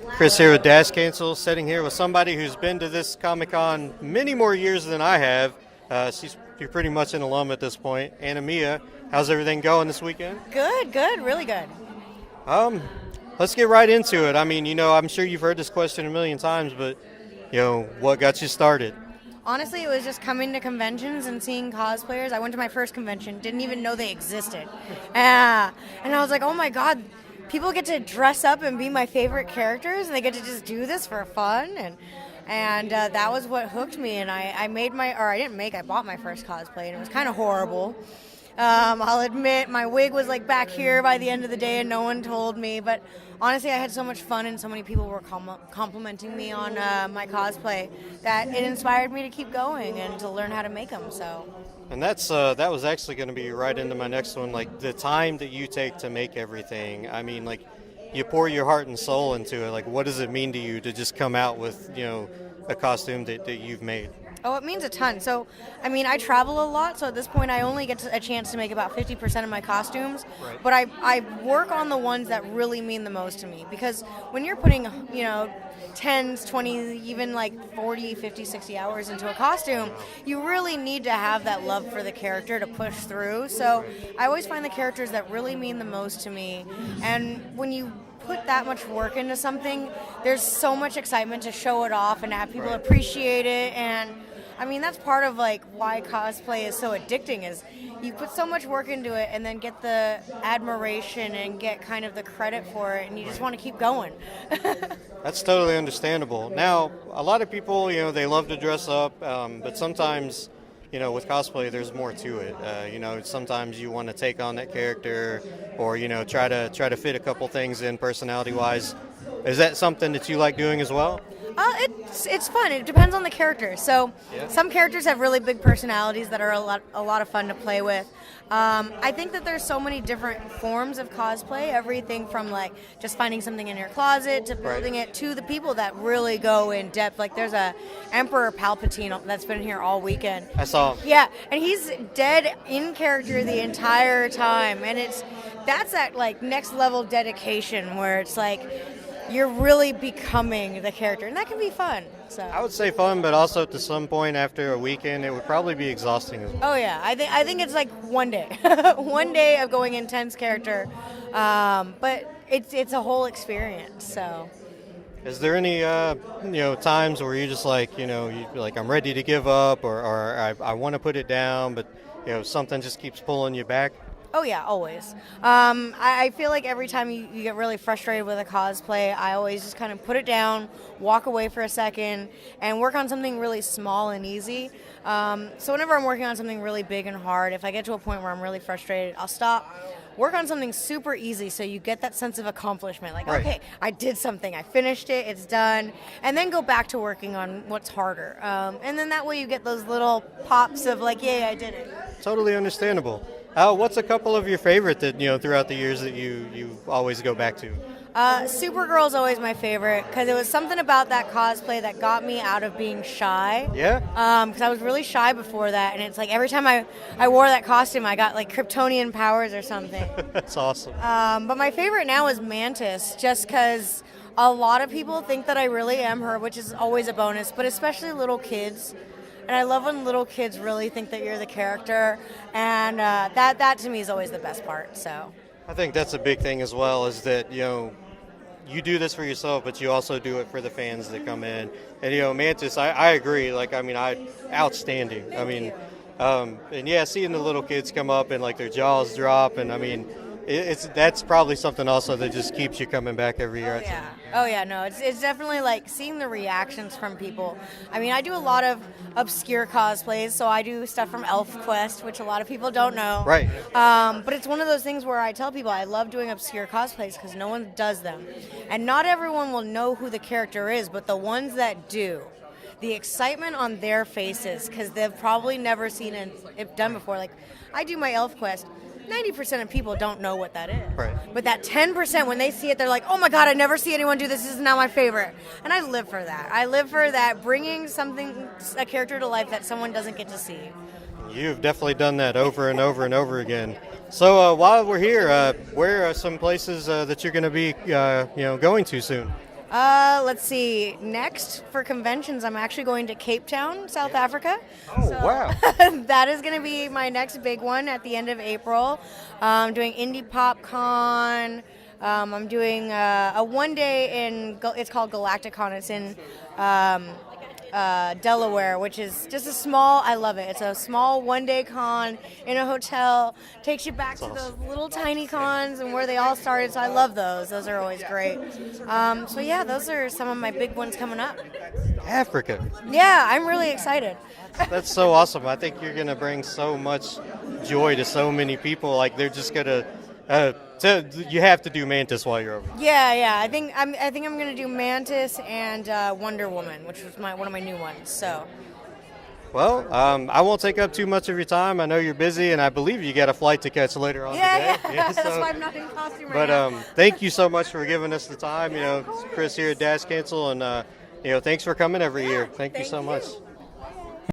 Chris here with Dash Cancel, sitting here with somebody who's been to this Comic-Con many more years than I have. You're pretty much an alum at this point. Anna Mia, how's everything going this weekend? Good, really good. Let's get right into it. I mean, I'm sure you've heard this question a million times, but, what got you started? Honestly, it was just coming to conventions and seeing cosplayers. I went to my first convention, didn't even know they existed. And I was like, oh my God, people get to dress up and be my favorite characters, and they get to just do this for fun. And that was what hooked me. And I bought my first cosplay, and it was kind of horrible. I'll admit, my wig was like back here by the end of the day, and no one told me. But honestly, I had so much fun, and so many people were complimenting me on my cosplay that it inspired me to keep going and to learn how to make them. So. And that was actually going to be right into my next one, like the time that you take to make everything. I mean, like, you pour your heart and soul into it. Like, what does it mean to you to just come out with, a costume that you've made? Oh, it means a ton. So, I mean, I travel a lot, so at this point I only get a chance to make about 50% of my costumes. Right. But I work on the ones that really mean the most to me. Because when you're putting, 10s, 20s, even like 40, 50, 60 hours into a costume, you really need to have that love for the character to push through. So I always find the characters that really mean the most to me. And when you put that much work into something, there's so much excitement to show it off and to have people appreciate it. And I mean, that's part of like why cosplay is so addicting, is you put so much work into it and then get the admiration and get kind of the credit for it, and you just want to keep going. That's totally understandable. Now, a lot of people, they love to dress up, but sometimes, with cosplay, there's more to it. Sometimes you want to take on that character, or try to fit a couple things in personality-wise. Is that something that you like doing as well? It's fun. It depends on the character. So some characters have really big personalities that are a lot of fun to play with. I think that there's so many different forms of cosplay. Everything from like just finding something in your closet to building it, to the people that really go in depth. Like there's a Emperor Palpatine that's been here all weekend. I saw him. Yeah, and he's dead in character the entire time, and that's that like next level dedication where it's like you're really becoming the character, and that can be fun. So I would say fun, but also to some point after a weekend, it would probably be exhausting as well. Oh yeah, I think it's like one day, one day of going intense character, but it's a whole experience. So, is there any times where you're just like I'm ready to give up, or I want to put it down, but something just keeps pulling you back? Oh yeah, always. I feel like every time you get really frustrated with a cosplay, I always just kind of put it down, walk away for a second, and work on something really small and easy. So whenever I'm working on something really big and hard, if I get to a point where I'm really frustrated, I'll stop, work on something super easy so you get that sense of accomplishment. Like, okay, I did something, I finished it, it's done, and then go back to working on what's harder. And then that way you get those little pops of like, yay, I did it. Totally understandable. What's a couple of your favorite that throughout the years that you always go back to? Supergirl's always my favorite because it was something about that cosplay that got me out of being shy. Yeah. Because I was really shy before that, and it's like every time I wore that costume, I got like Kryptonian powers or something. That's awesome. But my favorite now is Mantis, just because a lot of people think that I really am her, which is always a bonus, but especially little kids. And I love when little kids really think that you're the character, and that to me is always the best part. So I think that's a big thing as well, is that you do this for yourself, but you also do it for the fans that come in. And Mantis, I agree. Like, I mean, outstanding. I mean, and yeah, seeing the little kids come up and like their jaws drop, and I mean, that's probably something also that just keeps you coming back every year. Oh yeah, no, it's definitely like seeing the reactions from people. I mean, I do a lot of obscure cosplays, so I do stuff from ElfQuest, which a lot of people don't know. Right. But it's one of those things where I tell people I love doing obscure cosplays because no one does them, and not everyone will know who the character is, but the ones that do, the excitement on their faces, because they've probably never seen it done before. Like, I do my ElfQuest. 90% of people don't know what that is. Right. But that 10%, when they see it, they're like, oh my God, I never see anyone do this. This is now my favorite. And I live for that. I live for that, bringing a character to life that someone doesn't get to see. You've definitely done that over and over and over again. So while we're here, where are some places that you're going to be, going to soon? Let's see. Next for conventions, I'm actually going to Cape Town, South Africa. Oh, wow. That is going to be my next big one at the end of April. I'm doing Indie Pop Con. I'm doing a one day it's called Galacticon. It's in Delaware, which is just I love it. It's a small one-day con in a hotel. Takes you back to those little tiny cons and where they all started, so I love those. Those are always great. So yeah, those are some of my big ones coming up. Africa. Yeah, I'm really excited. That's so awesome. I think you're going to bring so much joy to so many people. Like, they're just going to... you have to do Mantis while you're over. Yeah. I think I'm gonna do Mantis and Wonder Woman, which was one of my new ones. So. Well, I won't take up too much of your time. I know you're busy, and I believe you got a flight to catch later on today. Yeah. That's why I'm not in costume right now. But thank you so much for giving us the time. Chris here at Dash Cancel, and thanks for coming every year. Thank you so much.